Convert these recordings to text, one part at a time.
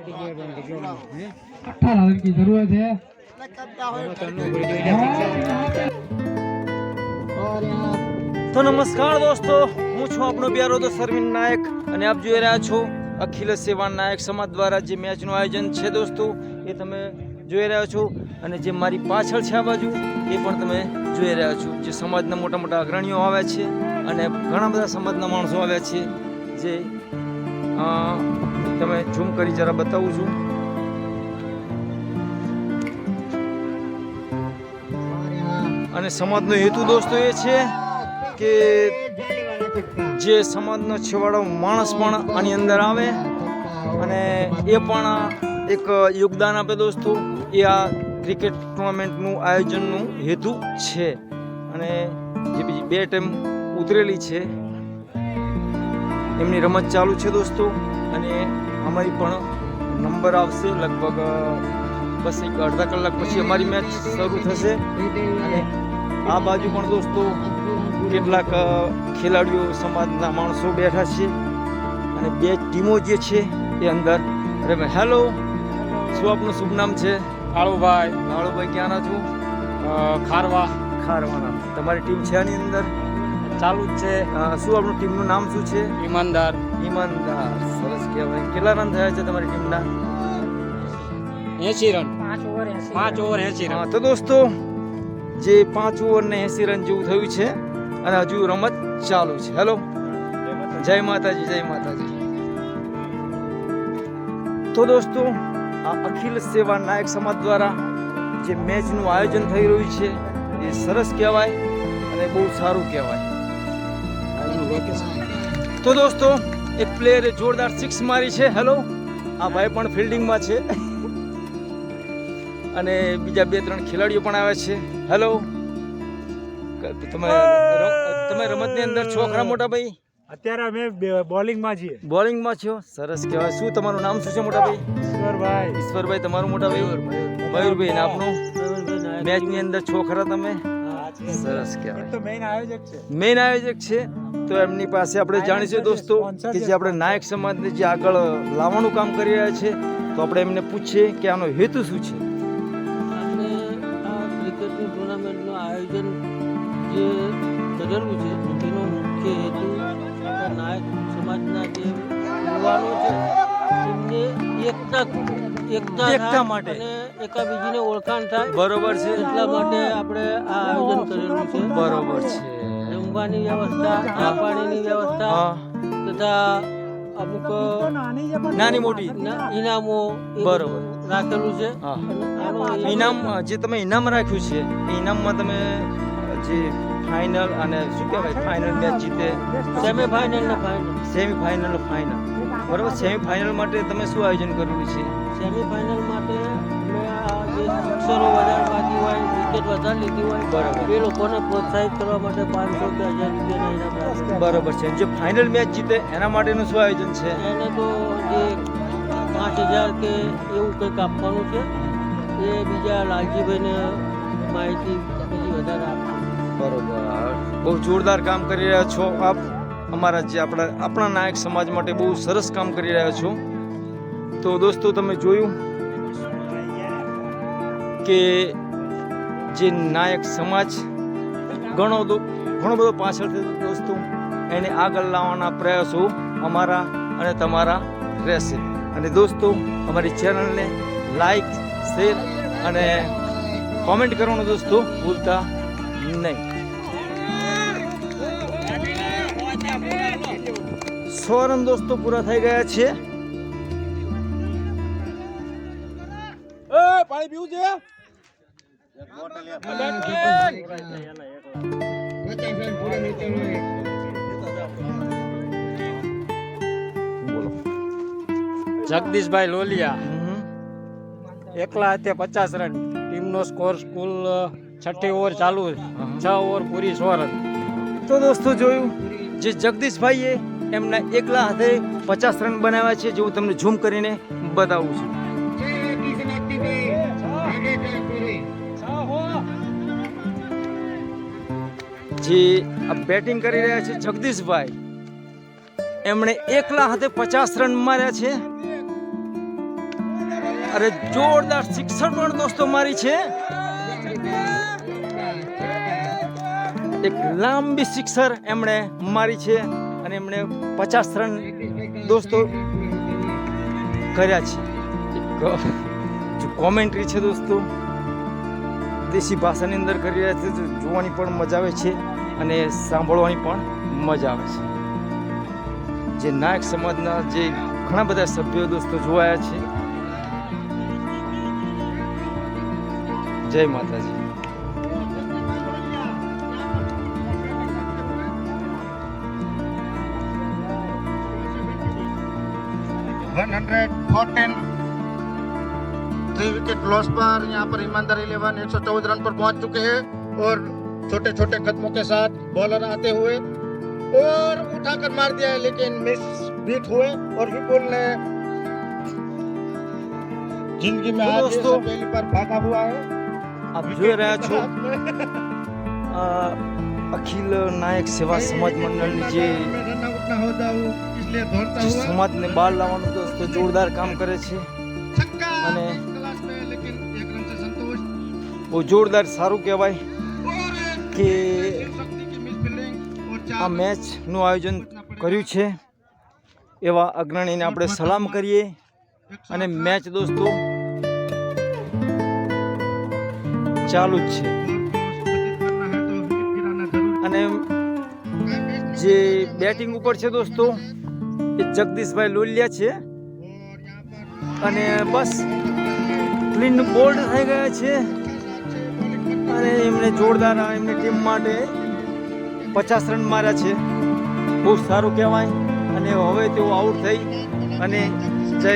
Run की जरूरत है। तो नमस्कार दोस्तों, હું છું આપણો પ્યારો દોસ્ત અરવિંદ નાયક અને આપ જોઈ રહ્યા છો અખિલ સેવા નાયક સમાજ દ્વારા જે મેચનું આયોજન છે દોસ્તો એ તમે જોઈ રહ્યા છો અને જે મારી પાછળ છે આ બાજુ એ પણ તમે જોઈ રહ્યા છો જે સમાજના મોટા મોટા અગ્રણીઓ આવ્યા છે અને ઘણા બધા સમાજના માણસો આવ્યા છે જે તમે ઝૂમ કરી જરા બતાવું છું અને સમાજનો હેતુ દોસ્તો એ છે કે જે સમાજનો છેવાડો માણસ પણ આની અંદર આવે અને એ પણ એક યોગદાન આપે દોસ્તો એ આ ક્રિકેટ ટુર્નામેન્ટનું આયોજનનું હેતુ છે અને જે બીજી બે ટીમ ઉતરેલી છે એમની રમત ચાલુ છે દોસ્તો અને અમારી પણ નંબર આવશે લગભગ બસ એક અડધા કલાક પછી અમારી મેચ શરૂ થશે અને આ બાજુ પણ દોસ્તો કેટલાક ખેલાડીઓ સમાજના માણસો બેઠા છે અને બે ટીમો જે છે એ અંદર રમે. હેલો, શું આપનું શુભ નામ છે? કાળુભાઈ ક્યાંના છો? ખારવાના. તમારી ટીમ છે આની અંદર? ચાલુ જ છે. શું આપણું ટીમનું નામ શું છે? ઈમાનદાર. સરસ કહેવાય. કેટલા રન થયા છે તમારી ટીમના? 80 રન. 5 over 80 run. તો દોસ્તો જે 5 ઓવર ને 80 રન જેવું થયું છે અને હજુ રમત ચાલુ છે. હેલો, જય માતાજી, જય માતાજી. તો દોસ્તો આ અખિલ સેવા નાયક સમાજ દ્વારા જે મેચનું આયોજન થઈ રહ્યું છે એ સરસ કહેવાય અને બહુ સારું કહેવાય. તો દોસ્તો એક પ્લેયરે જોરદાર 6 મારી છે. હેલો, આ ભાઈ પણ ફિલ્ડિંગમાં છે અને બીજા 2-3 ખેલાડીઓ પણ આવ્યા છે. હેલો, તમે રમતની અંદર છો ખરા મોટા ભાઈ? અત્યારે અમે બોલિંગમાં છીએ. બોલિંગમાં છો, સરસ કહેવાય. શું તમારું નામ શું છે મોટા ભાઈ? ઈશ્વરભાઈ. તમારું મોટા ભાઈ? મયુરભાઈ. ને આપનું? મેચની અંદર છો ખરા તમે? સરસ કહેવાય. તો મેઇન આયોજક છે. મેઇન આયોજક છે. તો એમની પાસે આપણે જાણીશું દોસ્તો કે જે આપણે નાયક સમાજને જે આગળ લાવવાનું કામ કરી રહ્યા છે તો આપણે એમને પૂછીએ કે આનો હેતુ શું છે. આપણે આ ક્રિકેટની ટુર્નામેન્ટનું આયોજન જે કરેલું છે તેનો મુખ્ય હેતુ આપણા નાયક સમાજના જે યુવાનો છે તેમને એકતા માટે અને એકાબીજીને ઓળખાણ થાય. બરોબર છે. એટલા માટે આપણે આ આયોજન કરેલું છે. બરોબર છે. જમવાની વ્યવસ્થા, ચા પાણીની વ્યવસ્થા તથા અમુક નાની મોટી ઇનામો બરોબર રાખેલું છે. ઇનામ જે તમે ઇનામ રાખ્યું છે એ ઇનામમાં તમે જે ફાઇનલ અને શું કહેવાય ફાઇનલ મેચ જીતે, સેમીફાઇનલ ને ફાઇનલ બરોબર. સેમીફાઇનલ માટે તમે શું આયોજન કરેલું છે? સેમીફાઇનલ માટે અમે આ જે સિક્સરો વધારે બાકી હોય, વિકેટ વધારે લીધી હોય બરાબર એ લોકોને પ્રોત્સાહિત કરવા માટે 500 કે 1000 રૂપિયાના ઇનામ રાખે. બરોબર છે. જે ફાઇનલ મેચ જીતે એના માટેનું શું આયોજન છે? એને તો જે 5000 કે એવું કંઈક આપવાનું છે એ બીજા લાલજીભાઈને માહિતી બીજી વધારે આપવાની. બરોબર. બહુ જોરદાર કામ કરી રહ્યા છો આપ. અમારા જે આપણા નાયક સમાજ માટે બહુ સરસ કામ કરી રહ્યા છો. તો દોસ્તો તમે જોયું કે જે નાયક સમાજ ઘણો બધો પાછળથી દોસ્તો એને આગળ લાવવાના પ્રયાસો અમારા અને તમારા રહેશે. અને દોસ્તો અમારી ચેનલને લાઈક, શેર અને કોમેન્ટ કરવાનું દોસ્તો ભૂલતા નહીં. 100 રન દોસ્તો પૂરા થઈ ગયા છે. પાણી પીવું છે? જગદીશભાઈ લોલિયા એકલા હાથે 50 રન. ટીમનો સ્કોર કુલ 6 ઓવર ચાલુ, 6 ઓવર પૂરી 100 રન. તો દોસ્તો જોયું જે જગદીશભાઈએ એમના એકલા હાથે 50 રન બનાવ્યા છે જે હું તમને ઝૂમ કરીને બતાવું છું. જે આ બેટિંગ કરી રહ્યા છે જગદીશભાઈ, એમણે એકલા હાથે 50 રન માર્યા છે અરે જોરદાર શિક્ષણ પણ દોસ્તો મારી છે. એક લાંબી સિક્સર એમણે મારી છે અને એમણે 50 રન દોસ્તો કર્યા છે. એક જો કોમેન્ટ્રી છે દોસ્તો દેશી ભાષાની અંદર કરી રહ્યા છે, જોવાની પણ મજા આવે છે અને સાંભળવાની પણ મજા આવે છે. જે નાયક સમાજના જે ઘણા બધા સભ્યો દોસ્તો જોવાયા છે. જય માતાજી. 114 3 विकेट लॉस पर यहाँ पर ईमानदार 11 114 रन पर पहुंच चुके हैं और छोटे छोटे कदमों के साथ बॉलर आते हुए और उठाकर मार दिया है, लेकिन मिस बीट हुए और विपुल ने जिंदगी में आज दोस्तों, ये पहली बार भागा हुआ है. આપ જોઈ રહ્યા છો અખિલ નાયક સેવા સમાજ મંડળની જે रन आउट ना हो जाऊं इसलिए दौड़ता हुआ સમાજને બહાર લાવવાનું દોસ્તો જોરદાર કામ કરે છે छक्का અને क्लास में, लेकिन एक रन से संतोष બહુ જોરદાર સારું કહેવાય और કે शक्ति की मिस फील्डिंग और આ મેચનું આયોજન કર્યું છે એવા અગ્રણીને આપણે સલામ કરીએ. અને મેચ દોસ્તો ચાલુ જ છે અને જે બેટિંગ ઉપર છે દોસ્તો એ જગદીશભાઈ લોલિયા છે અને બસ ક્લીન બોલ્ડ થઈ ગયા છે અને એમણે જોરદાર એમની ટીમ માટે 50 રન માર્યા છે. બહુ સારું કહેવાય અને હવે તેઓ આઉટ થઈ અને જય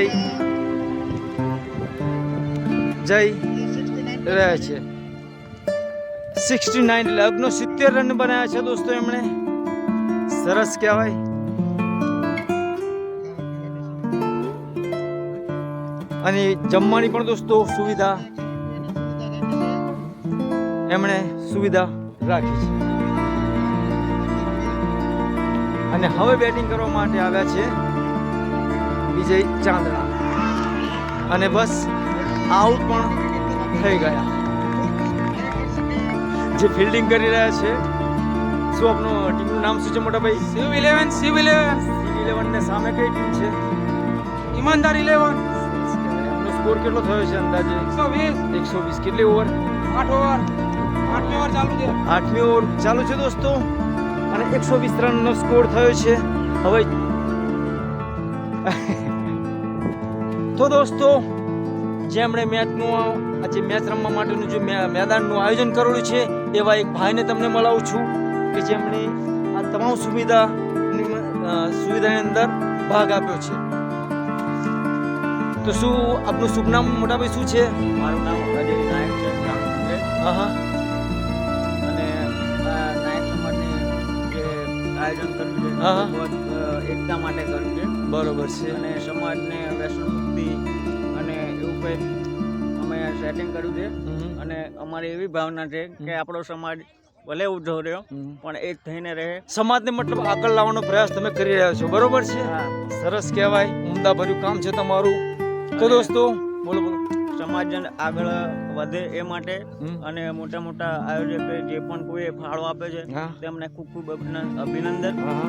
રહ્યા છે. 69 એટલે 69 રન બનાવ્યા છે દોસ્તો એમણે. સરસ કહેવાય. અને જમવાની પણ દોસ્તો સુવિધા એમણે સુવિધા રાખી છે. અને હવે બેટિંગ કરવા માટે આવ્યા છે વિજય ચાંદના અને બસ આઉટ પણ થઈ ગયા. જે ફિલ્ડિંગ કરી રહ્યા છે શું આપનું ટીમનું નામ શું છે મોટા ભાઈ? શિવ 11 ને સામે કઈ ટીમ છે? ઈમાનદાર 11 એમનો સ્કોર કેટલો થયો છે અંદાજે? 120 120. કેટલી ઓવર? 8 ઓવર 8મી ઓવર ચાલુ છે. 8મી ઓવર ચાલુ છે દોસ્તો અને 120 રનનો સ્કોર થયો છે. હવે તો દોસ્તો જેમણે મેચનું આજે મેચ રમવા માટેનું જે મેદાનનું આયોજન કરેલું છે એવા એક ભાઈને તમને મળાવું છું કે જેમણે આ તમામ સુવિધાની અંદર ભાગ આપ્યો છે. તો શું આપનું શુભ નામ મોટાભાઈ શું છે? મારું નામ અજય નાયક છે. હા હા. અને નાયક સમાજને જે આયોજન કર્યું છે હા, હા. બહુ જ એકતા માટે કર્યું છે બરોબર છે. અને સમાજને વ્યસન મુક્તિ અને એવું કંઈક અમે સેટિંગ કર્યું છે. અને અમારી એવી ભાવના છે કે આપણો સમાજ ભલે ઊંધો રહ્યો પણ એક થઈને રહે. સમાજને મતલબ આગળ લાવવાનો પ્રયાસ તમે કરી રહ્યા છો, બરોબર છે? હા. સરસ કહેવાય. ઉમદા ભર્યું કામ છે તમારું. તો દોસ્તો બોલો બોલો. સમાજ આગળ વધે એ માટે અને મોટા મોટા આયોજકો જે પણ કોઈ ફાળો આપે છે હા. તેમને ખૂબ ખૂબ અભિનંદન. હા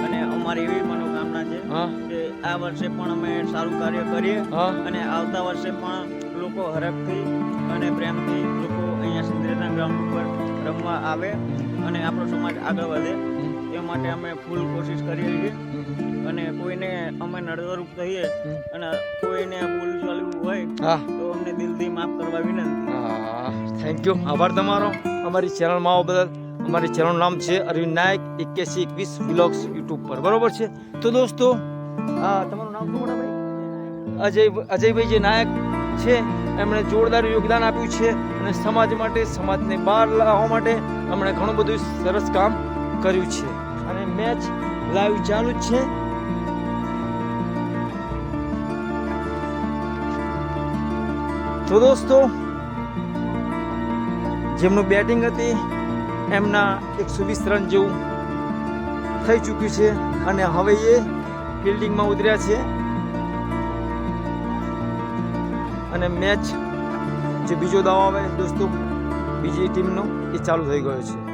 અને અમારી એવી મનોકામના છે હા કે આ વર્ષે પણ અમે સારું કાર્ય કરીએ હા. અને આવતા વર્ષે પણ લોકો હરખથી અને પ્રેમથી લોકો અહીંયા સિંદરેના ગ્રાઉન્ડ ઉપર રમવા આવે અને આપણો સમાજ આગળ વધે એ માટે અમે ફૂલ કોશિશ કરીએ છીએ. અને કોઈને અમે નડતરૂપ થઈએ અને કોઈને બોલચાલવું હોય હા. તો અમને દિલથી માફ કરવા વિનંતી. Thank you. આભાર તમારો અમારી ચેનલમાં આવવા બદલ. અમારી ચેનલનું નામ છે અરવિંદ નાયક 8121 વ્લોગ્સ યુટ્યુબ પર, બરોબર છે? તો દોસ્તો તમારું નામ શું મોટા ભાઈ? અજયભાઈ જે નાયક છે એમણે જોરદાર યોગદાન આપ્યું છે અને સમાજ માટે, સમાજને બહાર લાવવા માટે એમણે ઘણું બધું સરસ કામ કર્યું છે. અને મેચ લાઈવ ચાલુ જ છે. તો દોસ્તો જેમનું બેટિંગ હતી એમના 120 રન જેવું થઈ ચૂક્યું છે અને હવે એ ફિલ્ડિંગમાં ઉતર્યા છે અને મેચ જે બીજો દાવ આવે દોસ્તો બીજી ટીમનો એ ચાલુ થઈ ગયો છે.